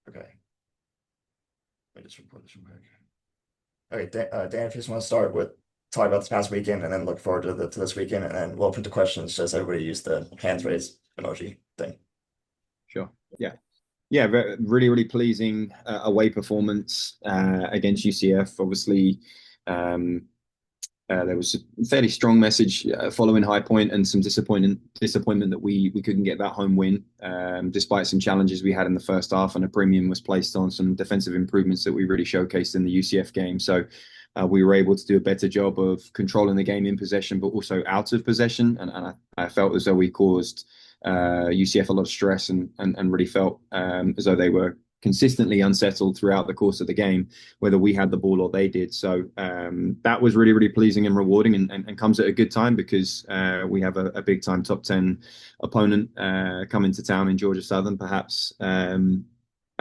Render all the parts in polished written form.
Okay. Let me just report this real quick. Okay, Dan, if you just want to start with talk about this past weekend and then look forward to this weekend, and then we'll open to questions. Just everybody use the hands raised emoji thing. Sure. Yeah. Yeah. Really, really pleasing away performance against UCF. Obviously, um, there was a fairly strong message following High Point and some disappointment that we couldn't get that home win, despite some challenges we had in the first half, and a premium was placed on some defensive improvements that we really showcased in the UCF game. So we were able to do a better job of controlling the game in possession, but also out of possession. And I felt as though we caused UCF a lot of stress and really felt as though they were consistently unsettled throughout the course of the game, whether we had the ball or they did. So that was really, really pleasing and rewarding, and comes at a good time because we have a big time top 10 opponent coming to town in Georgia Southern, perhaps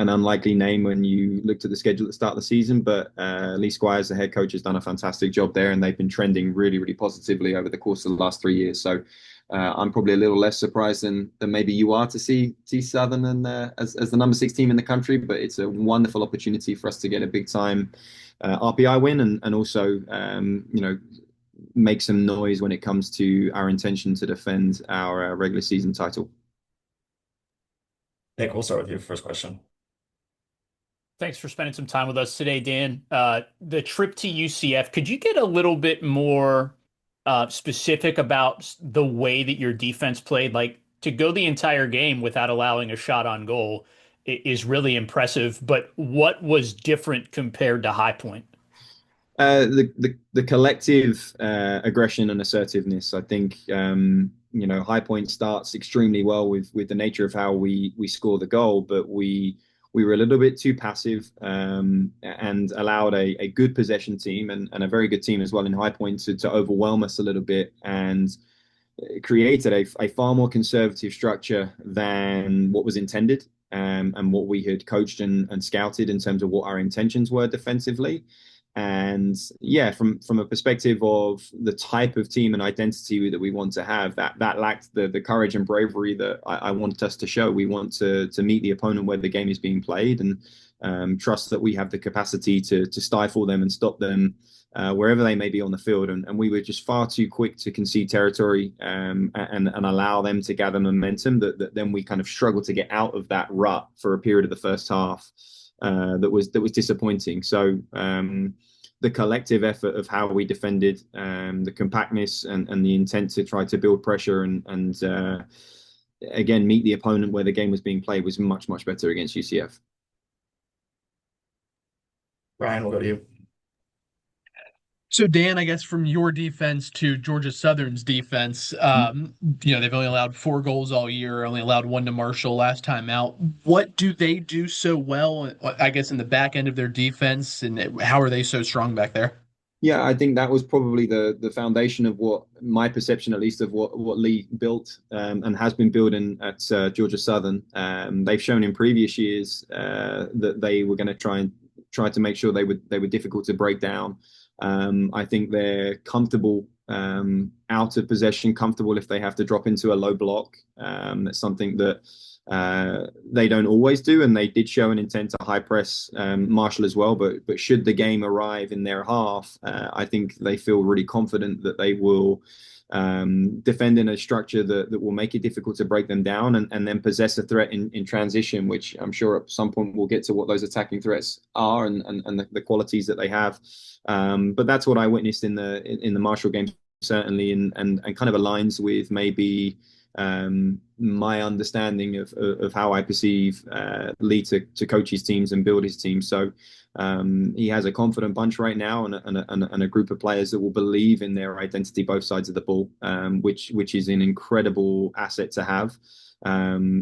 an unlikely name when you looked at the schedule at the start of the season. But Lee Squires, the head coach, has done a fantastic job there, and they've been trending really, really positively over the course of the last 3 years. So I'm probably a little less surprised than maybe you are to see Southern and as the number 6 team in the country. But it's a wonderful opportunity for us to get a big time RPI win, and also make some noise when it comes to our intention to defend our regular season title. Nick, we'll start with you. First question. Thanks for spending some time with us today, Dan. The trip to UCF, could you get a little bit more specific about the way that your defense played? Like, to go the entire game without allowing a shot on goal is really impressive, but what was different compared to High Point? The collective aggression and assertiveness. I think High Point starts extremely well with the nature of how we score the goal, but we were a little bit too passive, and allowed a good possession team and a very good team as well in High Point to overwhelm us a little bit, and created a far more conservative structure than what was intended, and what we had coached and scouted in terms of what our intentions were defensively. And yeah, from a perspective of the type of team and identity that we want to have, that lacked the courage and bravery that I want us to show. We want to meet the opponent where the game is being played, and trust that we have the capacity to stifle them and stop them wherever they may be on the field. And we were just far too quick to concede territory, and allow them to gather momentum. That then we kind of struggled to get out of that rut for a period of the first half. That was disappointing. So the collective effort of how we defended, the compactness and the intent to try to build pressure and again meet the opponent where the game was being played was much, much better against UCF. Ryan, we'll go to you. So Dan, I guess from your defense to Georgia Southern's defense, they've only allowed 4 goals all year, only allowed one to Marshall last time out. What do they do so well, I guess, in the back end of their defense, and how are they so strong back there? Yeah, I think that was probably the foundation of what my perception, at least, of what Lee built, and has been building at Georgia Southern. They've shown in previous years that they were going to try to make sure they were difficult to break down. I think they're comfortable out of possession, comfortable if they have to drop into a low block. That's something that they don't always do, and they did show an intent to high press Marshall as well. But should the game arrive in their half, I think they feel really confident that they will defend in a structure that will make it difficult to break them down, and then possess a threat in transition, which I'm sure at some point we'll get to what those attacking threats are and the qualities that they have. But that's what I witnessed in the Marshall game, certainly, and kind of aligns with maybe my understanding of how I perceive Lee to coach his teams and build his team. So he has a confident bunch right now, and a group of players that will believe in their identity both sides of the ball, which is an incredible asset to have.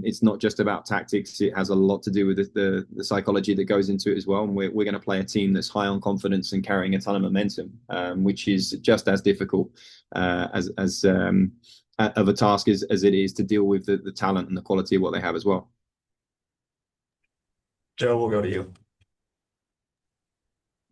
It's not just about tactics; it has a lot to do with the psychology that goes into it as well. And we're going to play a team that's high on confidence and carrying a ton of momentum, which is just as difficult as of a task as it is to deal with the talent and the quality of what they have as well. Joe, we'll go to you.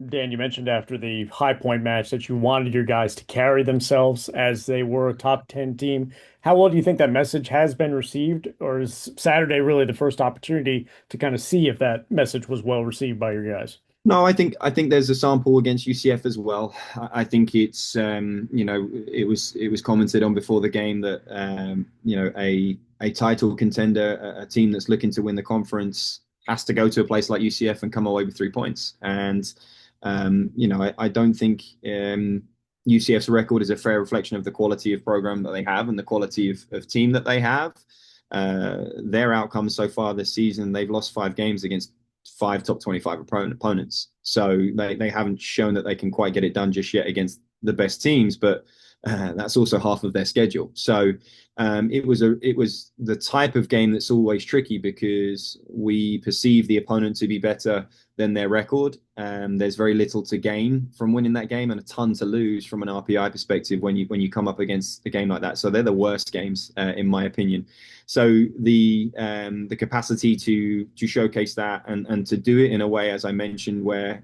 Dan, you mentioned after the High Point match that you wanted your guys to carry themselves as they were a top 10 team. How well do you think that message has been received, or is Saturday really the first opportunity to kind of see if that message was well received by your guys? No, I think there's a sample against UCF as well. I think it's it was commented on before the game that a title contender, a team that's looking to win the conference, has to go to a place like UCF and come away with 3 points. And I don't think UCF's record is a fair reflection of the quality of program that they have and the quality of team that they have. Their outcomes so far this season, they've lost 5 games against 5 top 25 opponents. So they haven't shown that they can quite get it done just yet against the best teams, but that's also half of their schedule. So it was the type of game that's always tricky because we perceive the opponent to be better than their record. There's very little to gain from winning that game and a ton to lose from an RPI perspective when you come up against a game like that. So they're the worst games in my opinion. So the capacity to showcase that and to do it in a way, as I mentioned, where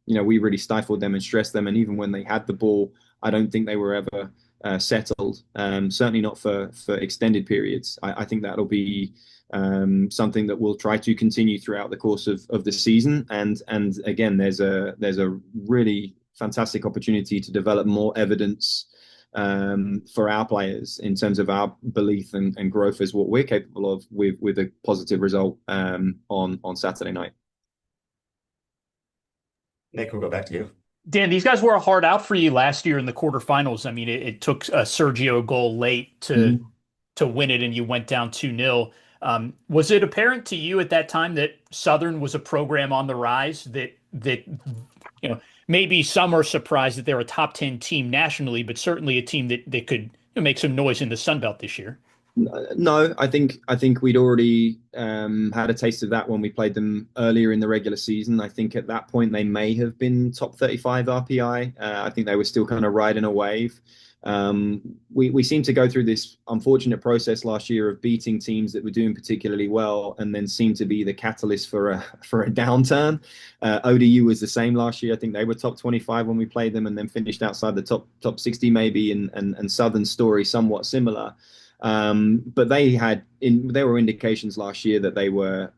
we really stifled them and stressed them, and even when they had the ball, I don't think they were ever settled. Certainly not for extended periods. I think that'll be something that we'll try to continue throughout the course of the season. And again, there's a really fantastic opportunity to develop more evidence for our players in terms of our belief and growth as what we're capable of with a positive result on Saturday night. Nick, we'll go back to you. Dan, these guys were a hard out for you last year in the quarterfinals. I mean, it took a Sergio goal late to win it, and you went down 2-0. Was it apparent to you at that time that Southern was a program on the rise, that maybe some are surprised that they're a top 10 team nationally, but certainly a team that could make some noise in the Sun Belt this year? No, I think we'd already had a taste of that when we played them earlier in the regular season. I think at that point they may have been top 35 RPI. I think they were still kind of riding a wave. We seemed to go through this unfortunate process last year of beating teams that were doing particularly well, and then seemed to be the catalyst for a downturn. ODU was the same last year. I think they were top 25 when we played them, and then finished outside the top 60 maybe. And Southern's story somewhat similar. But there were indications last year that they were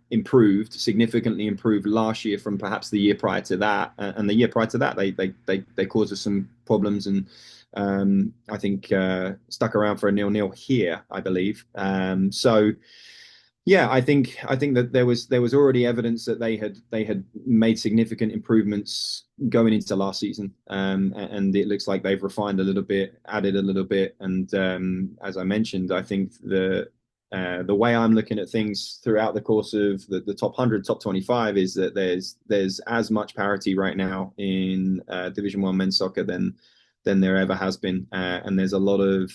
significantly improved last year from perhaps the year prior to that. And the year prior to that, they caused us some problems, and I think stuck around for a 0-0 here, I believe. So yeah, I think that there was already evidence that they had made significant improvements going into last season, and it looks like they've refined a little bit, added a little bit, and as I mentioned, I think the way I'm looking at things throughout the course of the top 100, top 25 is that there's as much parity right now in Division 1 men's soccer than there ever has been, and there's a lot of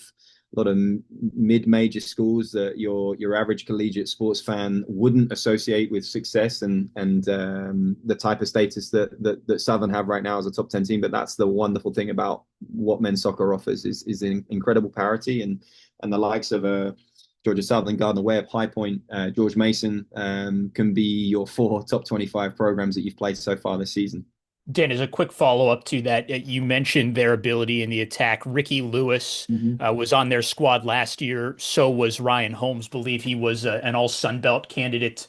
mid-major schools that your average collegiate sports fan wouldn't associate with success and the type of status that Southern have right now as a top 10 team. But that's the wonderful thing about what men's soccer offers is an incredible parity, and the likes of Georgia Southern, Gardner Webb, High Point, George Mason can be your 4 top 25 programs that you've played so far this season. Dan, as a quick follow-up to that, you mentioned their ability in the attack. Ricky Lewis was on their squad last year. So was Ryan Holmes. Believe he was an all-Sun Belt candidate.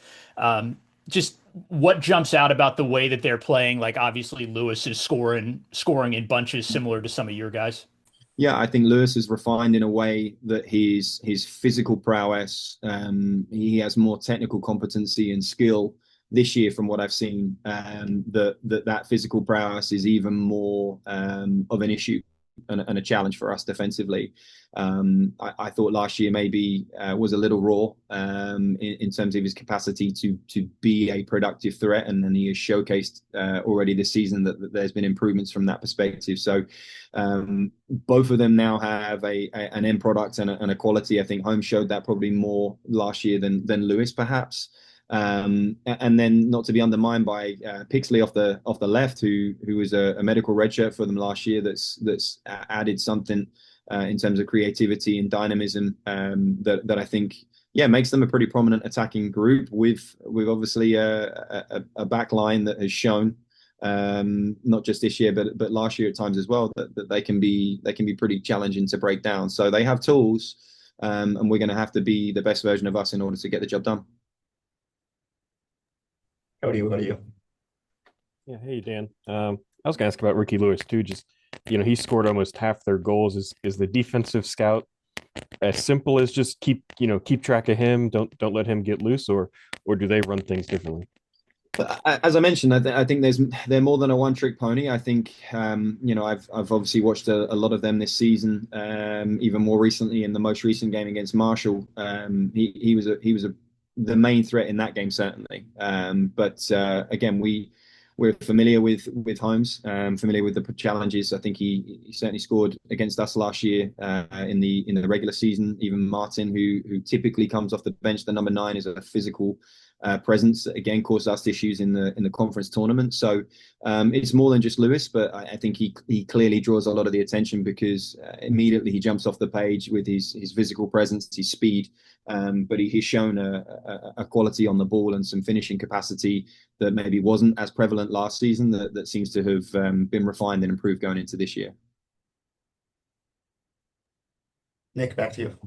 Just what jumps out about the way that they're playing? Like, obviously, Lewis is scoring in bunches similar to some of your guys. Yeah, I think Lewis is refined in a way that his physical prowess, he has more technical competency and skill this year from what I've seen, that physical prowess is even more of an issue and a challenge for us defensively. I thought last year maybe was a little raw in terms of his capacity to be a productive threat, and he has showcased already this season that there's been improvements from that perspective. So both of them now have an end product and a quality. I think Holmes showed that probably more last year than Lewis perhaps. And then not to be undermined by Pixley off the left, who was a medical redshirt for them last year. That's added something in terms of creativity and dynamism that I think makes them a pretty prominent attacking group with obviously a back line that has shown not just this year, but last year at times as well, that they can be pretty challenging to break down. So they have tools, and we're going to have to be the best version of us in order to get the job done. Cody, what do you? Yeah, hey Dan. I was gonna ask about Ricky Lewis too. Just he scored almost half their goals. Is the defensive scout as simple as just keep track of him, don't let him get loose, or do they run things differently? But as I mentioned, I think they're more than a one-trick pony. I think I've obviously watched a lot of them this season. Even more recently in the most recent game against Marshall, he was the main threat in that game certainly. But again, we're familiar with Holmes, familiar with the challenges. I think he certainly scored against us last year in the regular season. Even Martin, who typically comes off the bench, the number 9, is a physical presence that again caused us issues in the conference tournament. So it's more than just Lewis, but I think he clearly draws a lot of the attention because immediately he jumps off the page with his physical presence, his speed, but he's shown a quality on the ball and some finishing capacity that maybe wasn't as prevalent last season that seems to have been refined and improved going into this year. Nick, back to you.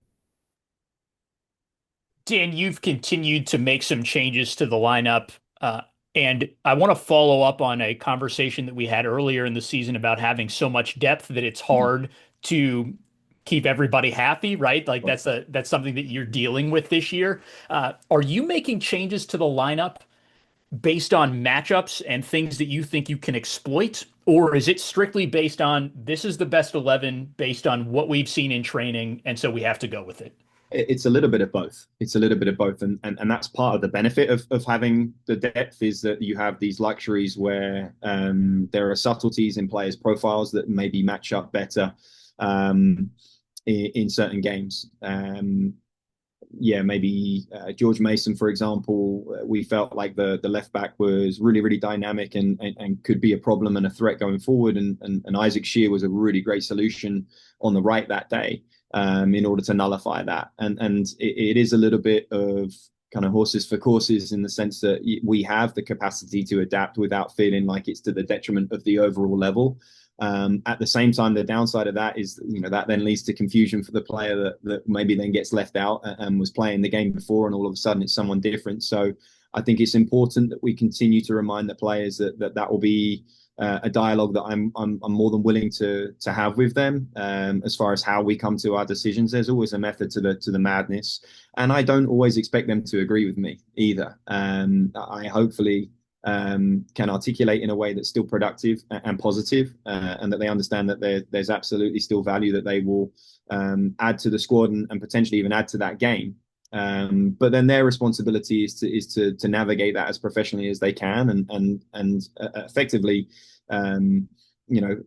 Dan, you've continued to make some changes to the lineup, and I want to follow up on a conversation that we had earlier in the season about having so much depth that it's hard to keep everybody happy, right? Like that's something that you're dealing with this year. Are you making changes to the lineup based on matchups and things that you think you can exploit? Or is it strictly based on this is the best 11 based on what we've seen in training, and so we have to go with it? It's a little bit of both. It's a little bit of both. And that's part of the benefit of having the depth is that you have these luxuries where there are subtleties in players' profiles that maybe match up better in certain games. Maybe George Mason, for example, we felt like the left back was really, really dynamic and could be a problem and a threat going forward. And Isaac Shear was a really great solution on the right that day. In order to nullify that. And it is a little bit of kind of horses for courses in the sense that we have the capacity to adapt without feeling like it's to the detriment of the overall level. At the same time, the downside of that is, that then leads to confusion for the player that maybe then gets left out and was playing the game before and all of a sudden it's someone different. So I think it's important that we continue to remind the players that will be a dialogue that I'm more than willing to have with them as far as how we come to our decisions. There's always a method to the madness, and I don't always expect them to agree with me either. I hopefully can articulate in a way that's still productive and positive, and that they understand that there's absolutely still value that they will add to the squad and potentially even add to that game. But then their responsibility is to navigate that as professionally as they can and effectively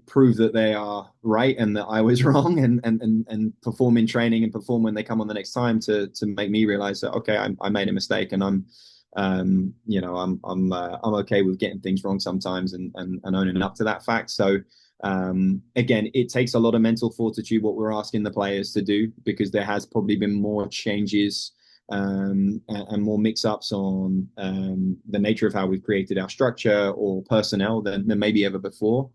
prove that they are right and that I was wrong and perform in training and perform when they come on the next time to make me realize that okay, I made a mistake and I'm okay with getting things wrong sometimes and owning up to that fact. So again, it takes a lot of mental fortitude what we're asking the players to do, because there has probably been more changes and more mix-ups on the nature of how we've created our structure or personnel than maybe ever before.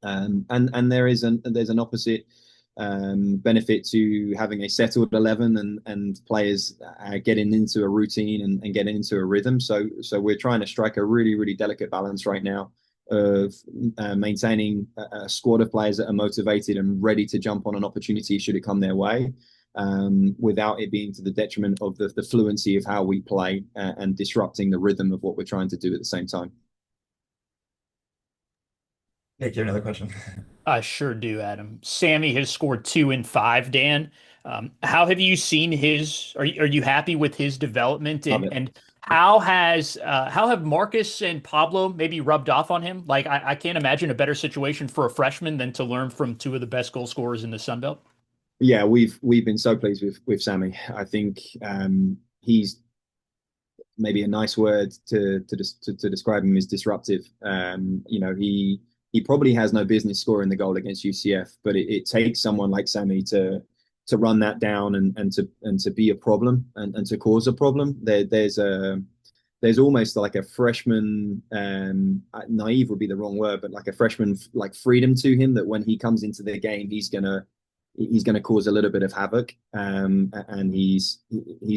And there's an opposite benefit to having a settled 11 and players getting into a routine and getting into a rhythm. So we're trying to strike a really, really delicate balance right now of maintaining a squad of players that are motivated and ready to jump on an opportunity should it come their way, without it being to the detriment of the fluency of how we play and disrupting the rhythm of what we're trying to do at the same time. Nick, you have another question? I sure do, Adam. Sammy has scored 2 and 5, Dan. How have you seen his? Are you happy with his development? And how have Marcus and Pablo maybe rubbed off on him? Like I can't imagine a better situation for a freshman than to learn from 2 of the best goal scorers in the Sun Belt. Yeah, we've been so pleased with Sammy. I think he's maybe a nice word to describe him is disruptive. He probably has no business scoring the goal against UCF, but it takes someone like Sammy to run that down and to be a problem and to cause a problem. There's there's almost like a freshman, naive would be the wrong word, but like a freshman like freedom to him, that when he comes into the game, he's gonna cause a little bit of havoc. And he's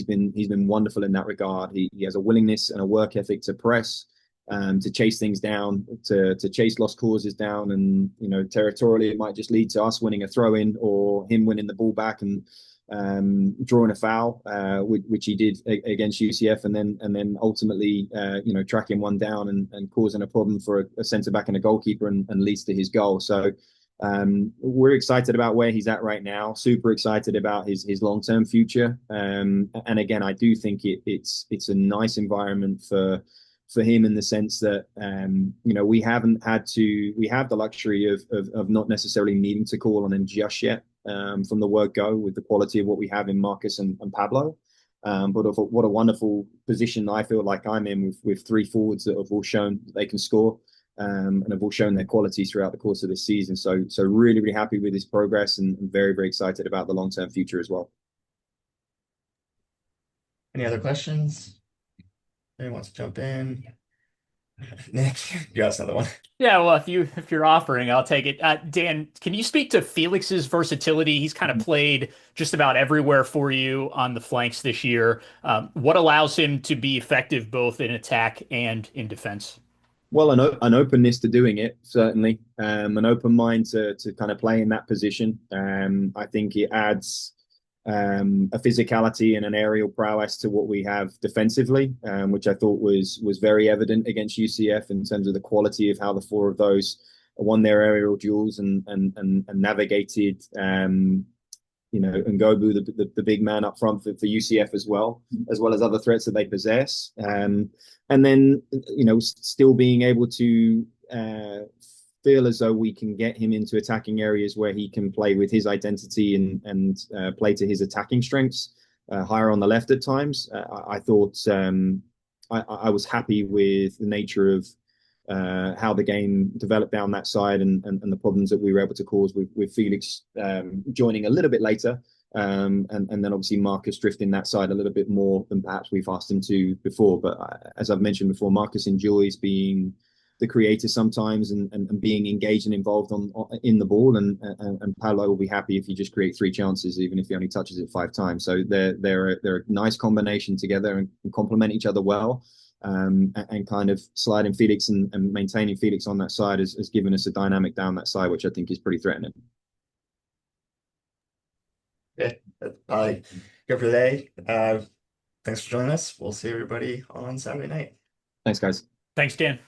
been wonderful in that regard. He has a willingness and a work ethic to press, to chase things down, to chase lost causes down, and territorially it might just lead to us winning a throw in or him winning the ball back and drawing a foul, which he did against UCF, and then ultimately tracking one down and causing a problem for a centre back and a goalkeeper, and leads to his goal. So we're excited about where he's at right now. Super excited about his long-term future. And again, I do think it's a nice environment for him, in the sense that we have the luxury of not necessarily needing to call on him just yet, from the word go, with the quality of what we have in Marcus and Pablo. But what a wonderful position I feel like I'm in, with three forwards that have all shown they can score, and have all shown their qualities throughout the course of this season. So really, really happy with his progress, and very, very excited about the long-term future as well. Any other questions? Anyone wants to jump in? Nick, you got another one. Yeah, well, if you're offering, I'll take it. Dan, can you speak to Felix's versatility? He's kind of played just about everywhere for you on the flanks this year. What allows him to be effective both in attack and in defense? Well, an openness to doing it, certainly. An open mind to kind of play in that position. I think it adds a physicality and an aerial prowess to what we have defensively, which I thought was very evident against UCF, in terms of the quality of how the four of those won their aerial duels and navigated Ngobu, the big man up front for UCF as well as other threats that they possess. And then, still being able to feel as though we can get him into attacking areas where he can play with his identity and play to his attacking strengths, higher on the left at times. I thought I was happy with the nature of how the game developed down that side, and the problems that we were able to cause with Felix joining a little bit later, and then obviously Marcus drifting that side a little bit more than perhaps we've asked him to before. But as I've mentioned before, Marcus enjoys being the creator sometimes, and being engaged and involved in the ball, and Paolo will be happy if you just create 3 chances, even if he only touches it 5 times. So they're a nice combination together, and complement each other well. And kind of sliding Felix and maintaining Felix on that side has given us a dynamic down that side, which I think is pretty threatening. Yeah, that's probably good for today. Thanks for joining us. We'll see everybody on Saturday night. Thanks, guys. Thanks, Dan.